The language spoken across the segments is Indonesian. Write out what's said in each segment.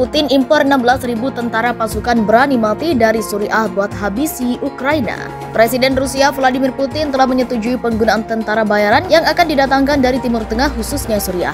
Putin impor 16.000 tentara pasukan berani mati dari Suriah buat habisi Ukraina. Presiden Rusia Vladimir Putin telah menyetujui penggunaan tentara bayaran yang akan didatangkan dari Timur Tengah khususnya Suriah.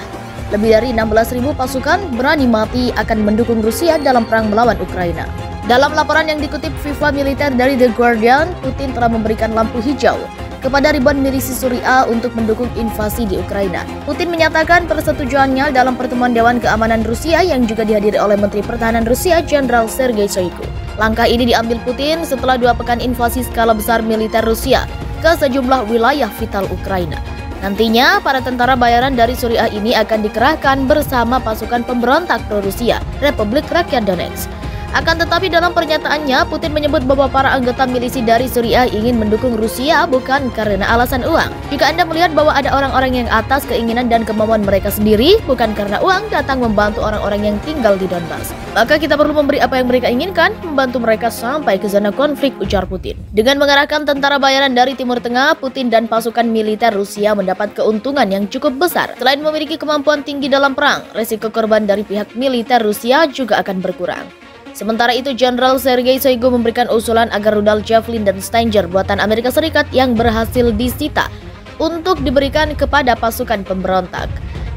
Lebih dari 16.000 pasukan berani mati akan mendukung Rusia dalam perang melawan Ukraina. Dalam laporan yang dikutip FIFA Militer dari The Guardian, Putin telah memberikan lampu hijau kepada ribuan milisi Suriah untuk mendukung invasi di Ukraina. Putin menyatakan persetujuannya dalam pertemuan Dewan Keamanan Rusia yang juga dihadiri oleh Menteri Pertahanan Rusia Jenderal Sergei Shoigu. Langkah ini diambil Putin setelah 2 pekan invasi skala besar militer Rusia ke sejumlah wilayah vital Ukraina. Nantinya, para tentara bayaran dari Suriah ini akan dikerahkan bersama pasukan pemberontak pro-Rusia, Republik Rakyat Donetsk. Akan tetapi dalam pernyataannya, Putin menyebut bahwa para anggota milisi dari Suriah ingin mendukung Rusia bukan karena alasan uang. Jika Anda melihat bahwa ada orang-orang yang atas keinginan dan kemauan mereka sendiri, bukan karena uang datang membantu orang-orang yang tinggal di Donbas, maka kita perlu memberi apa yang mereka inginkan, membantu mereka sampai ke zona konflik, ujar Putin. Dengan mengerahkan tentara bayaran dari Timur Tengah, Putin dan pasukan militer Rusia mendapat keuntungan yang cukup besar. Selain memiliki kemampuan tinggi dalam perang, resiko korban dari pihak militer Rusia juga akan berkurang. Sementara itu, Jenderal Sergei Shoigu memberikan usulan agar rudal Javelin dan Stinger buatan Amerika Serikat yang berhasil disita untuk diberikan kepada pasukan pemberontak.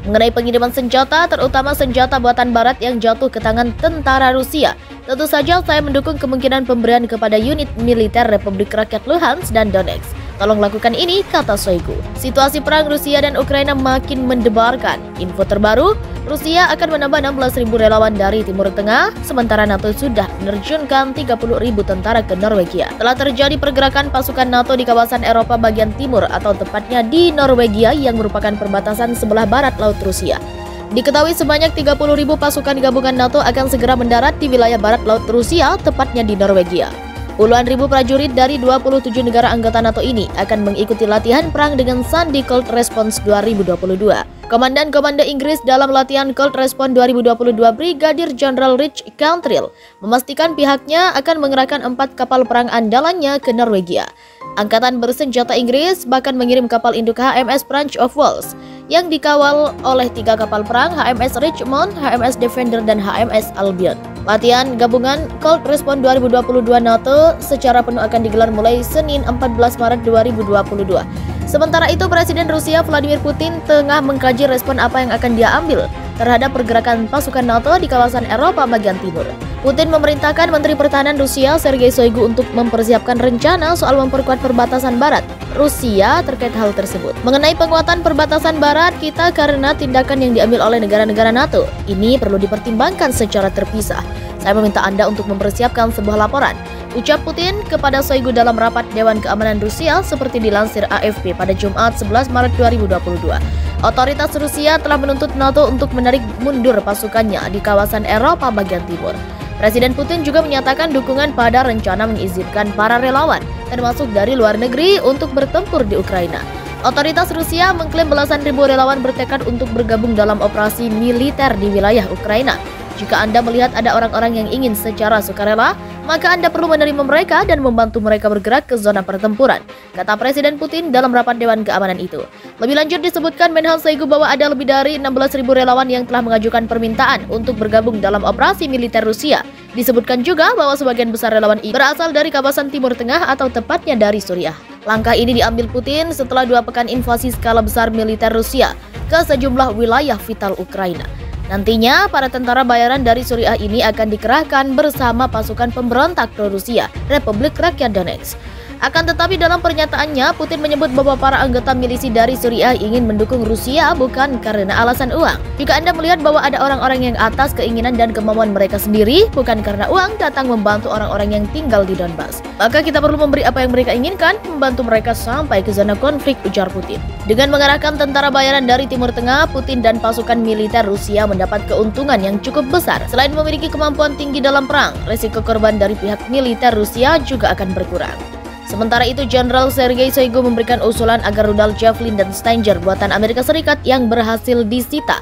Mengenai pengiriman senjata, terutama senjata buatan Barat yang jatuh ke tangan tentara Rusia, tentu saja saya mendukung kemungkinan pemberian kepada unit militer Republik Rakyat Luhansk dan Donetsk. Tolong lakukan ini, kata Shoigu. Situasi perang Rusia dan Ukraina makin mendebarkan. Info terbaru, Rusia akan menambah 16.000 relawan dari Timur Tengah, sementara NATO sudah menerjunkan 30.000 tentara ke Norwegia. Telah terjadi pergerakan pasukan NATO di kawasan Eropa bagian timur atau tepatnya di Norwegia yang merupakan perbatasan sebelah barat Laut Rusia. Diketahui sebanyak 30.000 pasukan gabungan NATO akan segera mendarat di wilayah barat Laut Rusia, tepatnya di Norwegia. Puluhan ribu prajurit dari 27 negara anggota NATO ini akan mengikuti latihan perang dengan Sandi Cold Response 2022. Komandan Komando Inggris dalam latihan Cold Response 2022, Brigadir General Rich Cantrill, memastikan pihaknya akan mengerahkan 4 kapal perang andalannya ke Norwegia. Angkatan bersenjata Inggris bahkan mengirim kapal induk HMS Prince of Wales yang dikawal oleh 3 kapal perang HMS Richmond, HMS Defender, dan HMS Albion. Latihan gabungan Cold Response 2022 NATO secara penuh akan digelar mulai Senin 14 Maret 2022. Sementara itu, Presiden Rusia Vladimir Putin tengah mengkaji respon apa yang akan dia ambil terhadap pergerakan pasukan NATO di kawasan Eropa bagian timur. Putin memerintahkan Menteri Pertahanan Rusia Sergei Shoigu untuk mempersiapkan rencana soal memperkuat perbatasan barat Rusia terkait hal tersebut. Mengenai penguatan perbatasan barat kita karena tindakan yang diambil oleh negara-negara NATO, ini perlu dipertimbangkan secara terpisah. Saya meminta Anda untuk mempersiapkan sebuah laporan, ucap Putin kepada Shoigu dalam rapat Dewan Keamanan Rusia seperti dilansir AFP pada Jumat 11 Maret 2022. Otoritas Rusia telah menuntut NATO untuk menarik mundur pasukannya di kawasan Eropa bagian timur. Presiden Putin juga menyatakan dukungan pada rencana mengizinkan para relawan, termasuk dari luar negeri, untuk bertempur di Ukraina. Otoritas Rusia mengklaim belasan ribu relawan bertekad untuk bergabung dalam operasi militer di wilayah Ukraina. Jika Anda melihat ada orang-orang yang ingin secara sukarela, maka Anda perlu menerima mereka dan membantu mereka bergerak ke zona pertempuran, kata Presiden Putin dalam rapat Dewan Keamanan itu. Lebih lanjut disebutkan Menhan Shoigu bahwa ada lebih dari 16.000 relawan yang telah mengajukan permintaan untuk bergabung dalam operasi militer Rusia. Disebutkan juga bahwa sebagian besar relawan ini berasal dari kawasan Timur Tengah atau tepatnya dari Suriah. Langkah ini diambil Putin setelah 2 pekan invasi skala besar militer Rusia ke sejumlah wilayah vital Ukraina. Nantinya, para tentara bayaran dari Suriah ini akan dikerahkan bersama pasukan pemberontak pro-Rusia, Republik Rakyat Donetsk. Akan tetapi dalam pernyataannya, Putin menyebut bahwa para anggota milisi dari Suriah ingin mendukung Rusia bukan karena alasan uang. Jika Anda melihat bahwa ada orang-orang yang atas keinginan dan kemauan mereka sendiri, bukan karena uang datang membantu orang-orang yang tinggal di Donbas, maka kita perlu memberi apa yang mereka inginkan, membantu mereka sampai ke zona konflik, ujar Putin. Dengan mengerahkan tentara bayaran dari Timur Tengah, Putin dan pasukan militer Rusia mendapat keuntungan yang cukup besar. Selain memiliki kemampuan tinggi dalam perang, resiko korban dari pihak militer Rusia juga akan berkurang. Sementara itu, Jenderal Sergei Shoigu memberikan usulan agar rudal Javelin dan Stinger buatan Amerika Serikat yang berhasil disita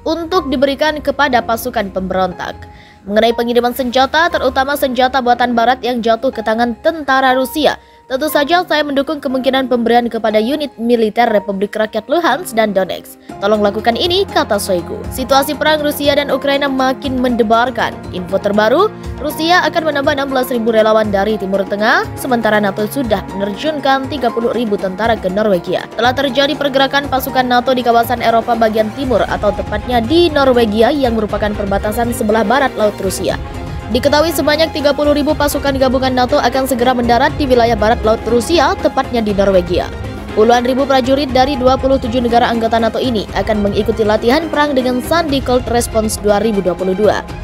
untuk diberikan kepada pasukan pemberontak. Mengenai pengiriman senjata, terutama senjata buatan Barat yang jatuh ke tangan tentara Rusia, Tentu saja saya mendukung kemungkinan pemberian kepada unit militer Republik Rakyat Luhansk dan Donetsk. Tolong lakukan ini, kata Shoigu. Situasi perang Rusia dan Ukraina makin mendebarkan. Info terbaru, Rusia akan menambah 16.000 relawan dari Timur Tengah, sementara NATO sudah menerjunkan 30.000 tentara ke Norwegia. Telah terjadi pergerakan pasukan NATO di kawasan Eropa bagian timur atau tepatnya di Norwegia yang merupakan perbatasan sebelah barat Laut Rusia. Diketahui sebanyak 30.000 pasukan gabungan NATO akan segera mendarat di wilayah barat Laut Rusia, tepatnya di Norwegia. Puluhan ribu prajurit dari 27 negara anggota NATO ini akan mengikuti latihan perang dengan Sandi Cold Response 2022.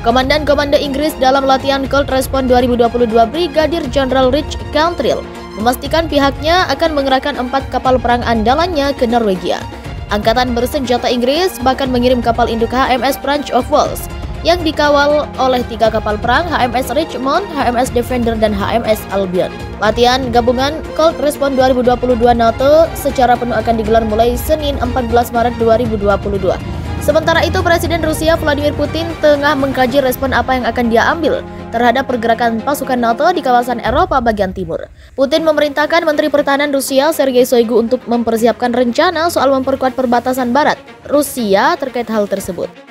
Komandan Komando Inggris dalam latihan Cold Response 2022 Brigadir General Rich Cantrill memastikan pihaknya akan mengerahkan 4 kapal perang andalannya ke Norwegia. Angkatan bersenjata Inggris bahkan mengirim kapal induk HMS Prince of Wales yang dikawal oleh 3 kapal perang HMS Richmond, HMS Defender, dan HMS Albion. Latihan gabungan Cold Response 2022 NATO secara penuh akan digelar mulai Senin 14 Maret 2022. Sementara itu, Presiden Rusia Vladimir Putin tengah mengkaji respon apa yang akan dia ambil terhadap pergerakan pasukan NATO di kawasan Eropa bagian timur. Putin memerintahkan Menteri Pertahanan Rusia Sergei Shoigu untuk mempersiapkan rencana soal memperkuat perbatasan barat Rusia terkait hal tersebut.